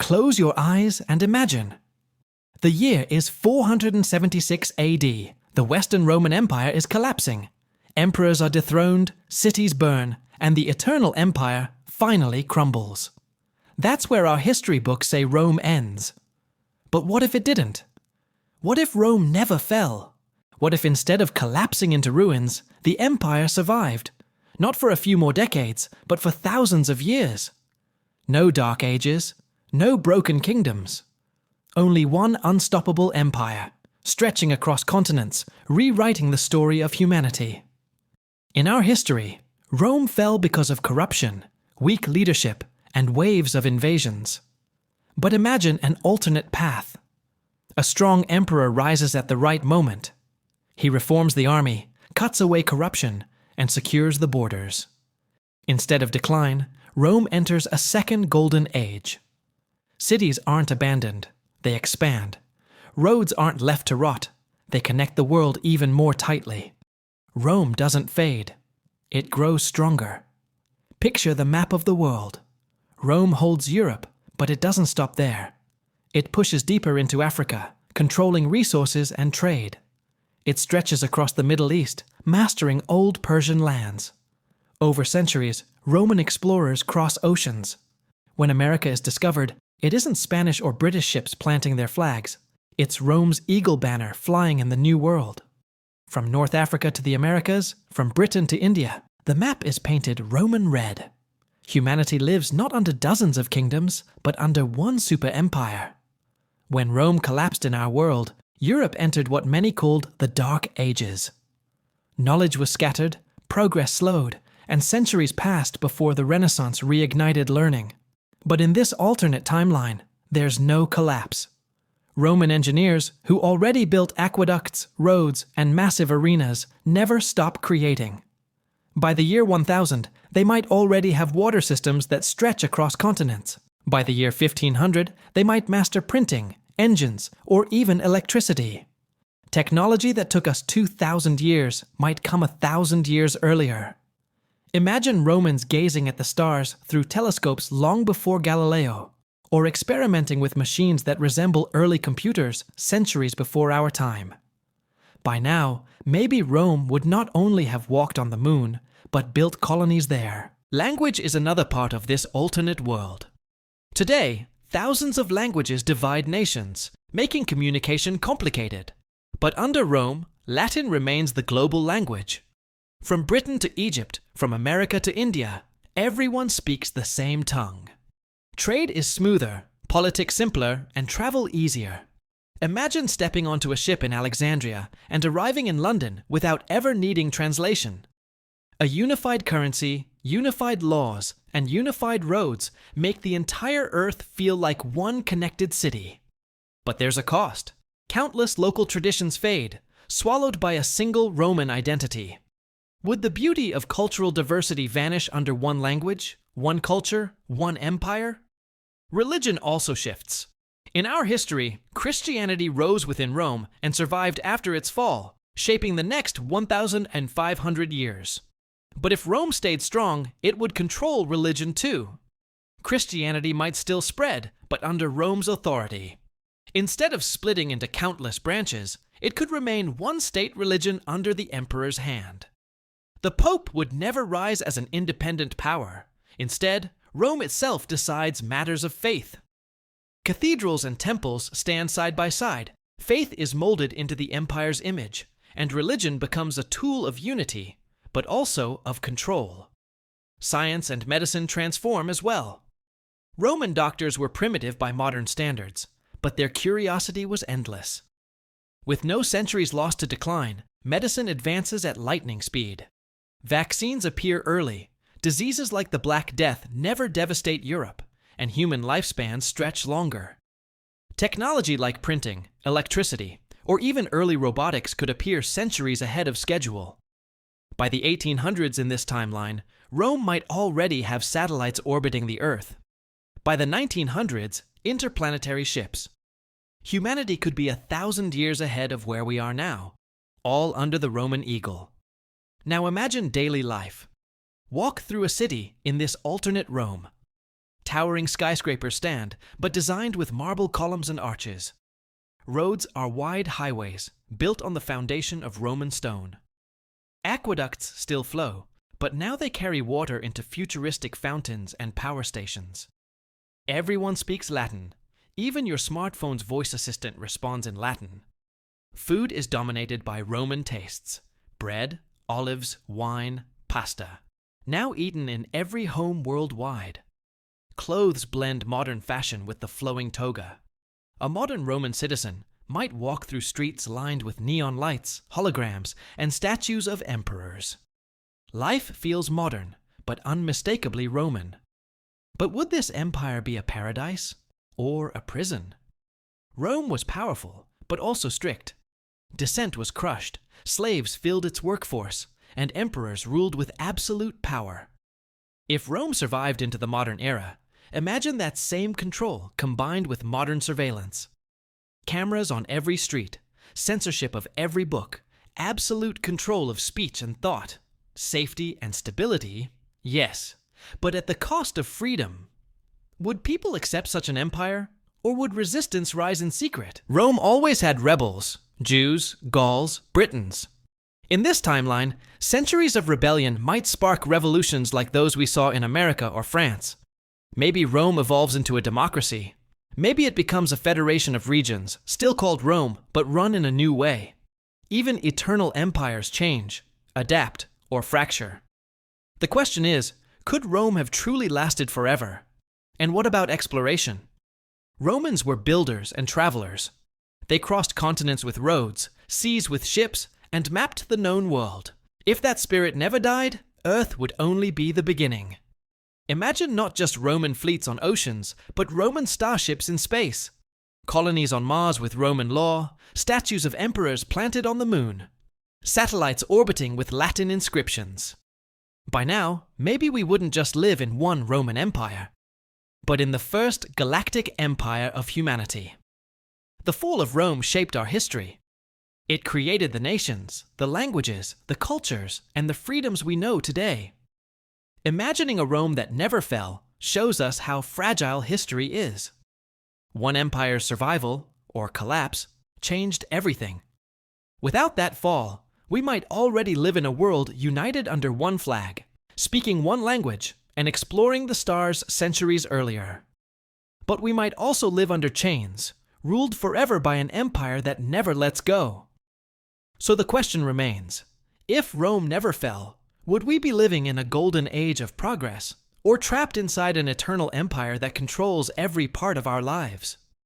Close your eyes and imagine. The year is 476 AD. The Western Roman Empire is collapsing. Emperors are dethroned, cities burn, and the eternal empire finally crumbles. That's where our history books say Rome ends. But what if it didn't? What if Rome never fell? What if instead of collapsing into ruins, the empire survived? Not for a few more decades, but for thousands of years. No dark ages, no broken kingdoms. Only one unstoppable empire, stretching across continents, rewriting the story of humanity. In our history, Rome fell because of corruption, weak leadership, and waves of invasions. But imagine an alternate path. A strong emperor rises at the right moment. He reforms the army, cuts away corruption, and secures the borders. Instead of decline, Rome enters a second golden age. Cities aren't abandoned, they expand. Roads aren't left to rot, they connect the world even more tightly. Rome doesn't fade, it grows stronger. Picture the map of the world. Rome holds Europe, but it doesn't stop there. It pushes deeper into Africa, controlling resources and trade. It stretches across the Middle East, mastering old Persian lands. Over centuries, Roman explorers cross oceans. When America is discovered, it isn't Spanish or British ships planting their flags. It's Rome's eagle banner flying in the New World. From North Africa to the Americas, from Britain to India, the map is painted Roman red. Humanity lives not under dozens of kingdoms, but under one super empire. When Rome collapsed in our world, Europe entered what many called the Dark Ages. Knowledge was scattered, progress slowed, and centuries passed before the Renaissance reignited learning. But in this alternate timeline, there's no collapse. Roman engineers, who already built aqueducts, roads, and massive arenas, never stop creating. By the year 1000, they might already have water systems that stretch across continents. By the year 1500, they might master printing, engines, or even electricity. Technology that took us 2,000 years might come 1,000 years earlier. Imagine Romans gazing at the stars through telescopes long before Galileo, or experimenting with machines that resemble early computers centuries before our time. By now, maybe Rome would not only have walked on the moon, but built colonies there. Language is another part of this alternate world. Today, thousands of languages divide nations, making communication complicated. But under Rome, Latin remains the global language. From Britain to Egypt, from America to India, everyone speaks the same tongue. Trade is smoother, politics simpler, and travel easier. Imagine stepping onto a ship in Alexandria and arriving in London without ever needing translation. A unified currency, unified laws, and unified roads make the entire Earth feel like one connected city. But there's a cost. Countless local traditions fade, swallowed by a single Roman identity. Would the beauty of cultural diversity vanish under one language, one culture, one empire? Religion also shifts. In our history, Christianity rose within Rome and survived after its fall, shaping the next 1,500 years. But if Rome stayed strong, it would control religion too. Christianity might still spread, but under Rome's authority. Instead of splitting into countless branches, it could remain one state religion under the emperor's hand. The Pope would never rise as an independent power. Instead, Rome itself decides matters of faith. Cathedrals and temples stand side by side. Faith is molded into the empire's image, and religion becomes a tool of unity, but also of control. Science and medicine transform as well. Roman doctors were primitive by modern standards, but their curiosity was endless. With no centuries lost to decline, medicine advances at lightning speed. Vaccines appear early. Diseases like the Black Death never devastate Europe, and human lifespans stretch longer. Technology like printing, electricity, or even early robotics could appear centuries ahead of schedule. By the 1800s in this timeline, Rome might already have satellites orbiting the Earth. By the 1900s, interplanetary ships. Humanity could be 1,000 years ahead of where we are now, all under the Roman eagle. Now imagine daily life. Walk through a city in this alternate Rome. towering skyscrapers stand, but designed with marble columns and arches. Roads are wide highways, built on the foundation of Roman stone. Aqueducts still flow, but now they carry water into futuristic fountains and power stations. Everyone speaks Latin. Even your smartphone's voice assistant responds in Latin. Food is dominated by Roman tastes: bread, olives, wine, pasta. Now eaten in every home worldwide. Clothes blend modern fashion with the flowing toga. A modern Roman citizen might walk through streets lined with neon lights, holograms, and statues of emperors. Life feels modern, but unmistakably Roman. But would this empire be a paradise or a prison? Rome was powerful, but also strict. Dissent was crushed, slaves filled its workforce, and emperors ruled with absolute power. If Rome survived into the modern era, imagine that same control combined with modern surveillance. Cameras on every street, censorship of every book, absolute control of speech and thought. Safety and stability, yes, but at the cost of freedom. Would people accept such an empire, or would resistance rise in secret? Rome always had rebels: Jews, Gauls, Britons. In this timeline, centuries of rebellion might spark revolutions like those we saw in America or France. Maybe Rome evolves into a democracy. Maybe it becomes a federation of regions, still called Rome, but run in a new way. Even eternal empires change, adapt, or fracture. The question is, could Rome have truly lasted forever? And what about exploration? Romans were builders and travelers. They crossed continents with roads, seas with ships, and mapped the known world. If that spirit never died, Earth would only be the beginning. Imagine not just Roman fleets on oceans, but Roman starships in space. Colonies on Mars with Roman law, statues of emperors planted on the moon. Satellites orbiting with Latin inscriptions. By now, maybe we wouldn't just live in one Roman Empire, but in the first galactic empire of humanity. The fall of Rome shaped our history. It created the nations, the languages, the cultures, and the freedoms we know today. Imagining a Rome that never fell shows us how fragile history is. One empire's survival, or collapse, changed everything. Without that fall, we might already live in a world united under one flag, speaking one language, and exploring the stars centuries earlier. But we might also live under chains, ruled forever by an empire that never lets go. So the question remains, if Rome never fell, would we be living in a golden age of progress, or trapped inside an eternal empire that controls every part of our lives?